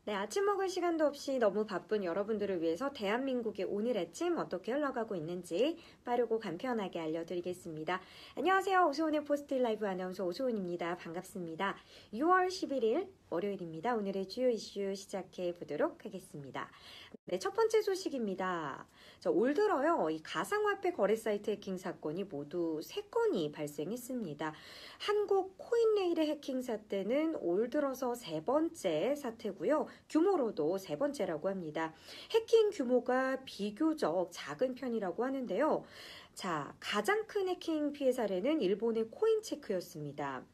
네, 아침 먹을 시간도 없이 너무 바쁜 여러분들을 위해서 대한민국의 오늘 아침 어떻게 흘러가고 있는지 빠르고 간편하게 알려드리겠습니다. 안녕하세요. 오수훈의 포스트잇 라이브 아나운서 오수훈입니다. 반갑습니다. 6월 11일 월요일입니다. 오늘의 주요 이슈 시작해 보도록 하겠습니다. 네, 첫 번째 소식입니다. 올 들어요. 이 가상화폐 거래 사이트 해킹 사건이 모두 3건이 발생했습니다. 한국 코인레일의 해킹 사태는 올 들어서 3번째 사태고요. 규모로도 3번째라고 합니다. 해킹 규모가 비교적 작은 편이라고 하는데요. 자, 가장 큰 해킹 피해 사례는 일본의 코인체크였습니다.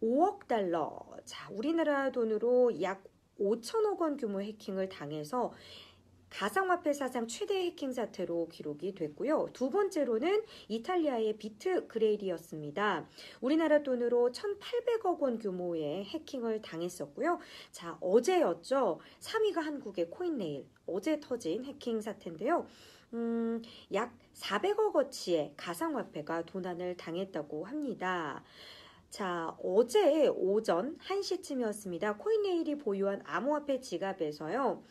5억 달러, 자, 우리나라 돈으로 약 5천억 원 규모 해킹을 당해서 가상화폐 사상 최대 해킹 사태로 기록이 됐고요. 두 번째로는 이탈리아의 비트그레일이었습니다. 우리나라 돈으로 1,800억 원 규모의 해킹을 당했었고요. 자, 어제였죠. 3위가 한국의 코인레일. 어제 터진 해킹 사태인데요. 약 400억 어치의 가상화폐가 도난을 당했다고 합니다. 자, 어제 오전 1시쯤이었습니다. 코인레일이 보유한 암호화폐 지갑에서요.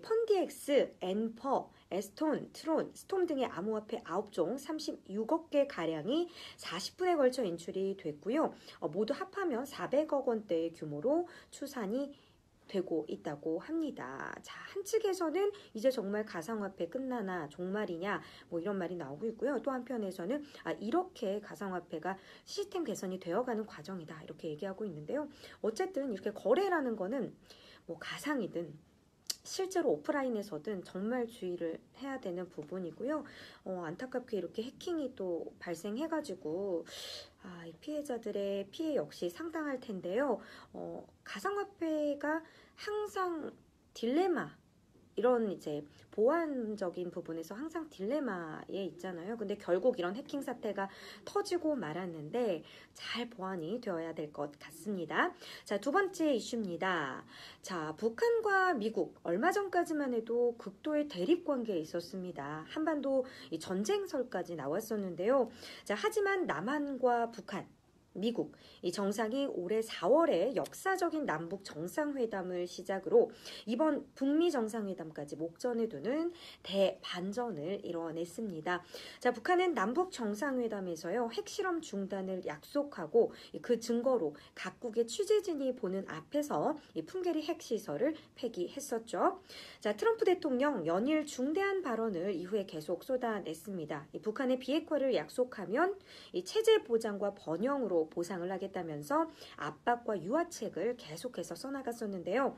펀디엑스, 엔퍼, 에스톤, 트론, 스톰 등의 암호화폐 9종 36억 개 가량이 40분에 걸쳐 인출이 됐고요. 모두 합하면 400억 원대의 규모로 추산이 되고 있다고 합니다. 자, 한측에서는 이제 정말 가상화폐 끝나나 정말이냐 뭐 이런 말이 나오고 있고요. 또 한편에서는 이렇게 가상화폐가 시스템 개선이 되어가는 과정이다 이렇게 얘기하고 있는데요. 어쨌든 이렇게 거래라는 거는 뭐 가상이든 실제로 오프라인에서든 정말 주의를 해야 되는 부분이고요. 안타깝게 이렇게 해킹이 또 발생해가지고 이 피해자들의 피해 역시 상당할 텐데요. 가상화폐가 항상 딜레마, 이런 이제 보안적인 부분에서 항상 딜레마에 있잖아요. 근데 결국 이런 해킹 사태가 터지고 말았는데 잘 보완이 되어야 될 것 같습니다. 자, 두 번째 이슈입니다. 자, 북한과 미국 얼마 전까지만 해도 극도의 대립 관계에 있었습니다. 한반도 전쟁설까지 나왔었는데요. 자, 하지만 남한과 북한, 미국, 이 정상이 올해 4월에 역사적인 남북 정상회담을 시작으로 이번 북미 정상회담까지 목전에 두는 대반전을 이뤄냈습니다. 자, 북한은 남북 정상회담에서요, 핵실험 중단을 약속하고 그 증거로 각국의 취재진이 보는 앞에서 이 풍계리 핵시설을 폐기했었죠. 자, 트럼프 대통령 연일 중대한 발언을 이후에 계속 쏟아냈습니다. 이 북한의 비핵화를 약속하면 이 체제 보장과 번영으로 보상을 하겠다면서 압박과 유화책을 계속해서 써나갔었는데요.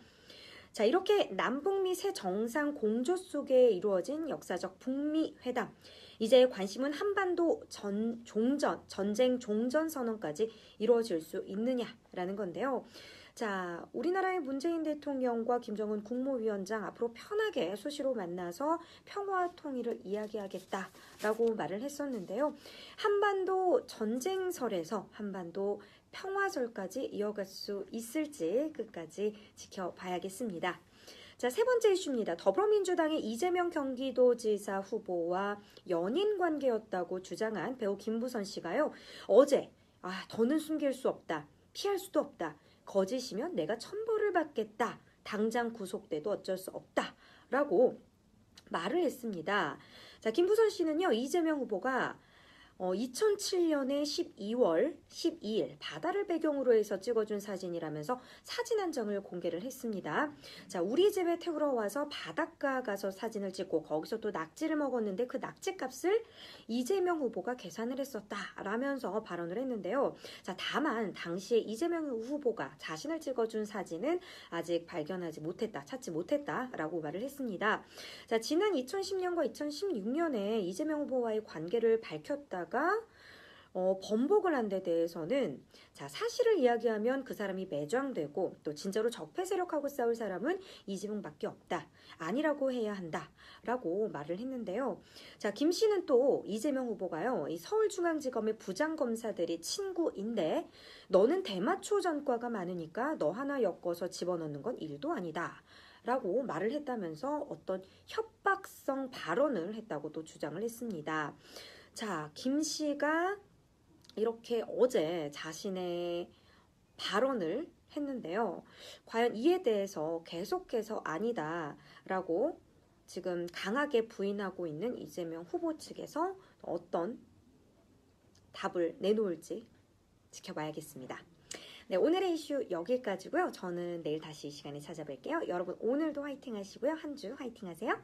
자, 이렇게 남북미 새 정상 공조 속에 이루어진 역사적 북미 회담. 이제 관심은 한반도 전쟁 종전 선언까지 이루어질 수 있느냐라는 건데요. 자, 우리나라의 문재인 대통령과 김정은 국무위원장 앞으로 편하게 수시로 만나서 평화 통일을 이야기하겠다라고 말을 했었는데요. 한반도 전쟁설에서 한반도 평화설까지 이어갈 수 있을지 끝까지 지켜봐야겠습니다. 자, 세 번째 이슈입니다. 더불어민주당의 이재명 경기도지사 후보와 연인 관계였다고 주장한 배우 김부선 씨가요. 어제 더는 숨길 수 없다. 피할 수도 없다. 거짓이면 내가 천벌을 받겠다. 당장 구속돼도 어쩔 수 없다. 라고 말을 했습니다. 자, 김부선 씨는요, 이재명 후보가 2007년에 12월 12일 바다를 배경으로 해서 찍어준 사진이라면서 사진 한 장을 공개를 했습니다. 자, 우리 집에 태우러 와서 바닷가 가서 사진을 찍고 거기서 또 낙지를 먹었는데 그 낙지 값을 이재명 후보가 계산을 했었다라면서 발언을 했는데요. 자, 다만 당시에 이재명 후보가 자신을 찍어준 사진은 아직 발견하지 못했다, 찾지 못했다라고 말을 했습니다. 자, 지난 2010년과 2016년에 이재명 후보와의 관계를 밝혔다가 번복을 한 데 대해서는 자, 사실을 이야기하면 그 사람이 매장되고 또 진짜로 적폐 세력하고 싸울 사람은 이재명밖에 없다. 아니라고 해야 한다. 라고 말을 했는데요. 자, 김 씨는 또 이재명 후보가요. 이 서울중앙지검의 부장검사들이 친구인데 너는 대마초 전과가 많으니까 너 하나 엮어서 집어넣는 건 일도 아니다. 라고 말을 했다면서 어떤 협박성 발언을 했다고 또 주장을 했습니다. 자, 김 씨가 이렇게 어제 자신의 발언을 했는데요. 과연 이에 대해서 계속해서 아니다라고 지금 강하게 부인하고 있는 이재명 후보 측에서 어떤 답을 내놓을지 지켜봐야겠습니다. 네, 오늘의 이슈 여기까지고요. 저는 내일 다시 이 시간에 찾아뵐게요. 여러분 오늘도 화이팅 하시고요. 한 주 화이팅 하세요.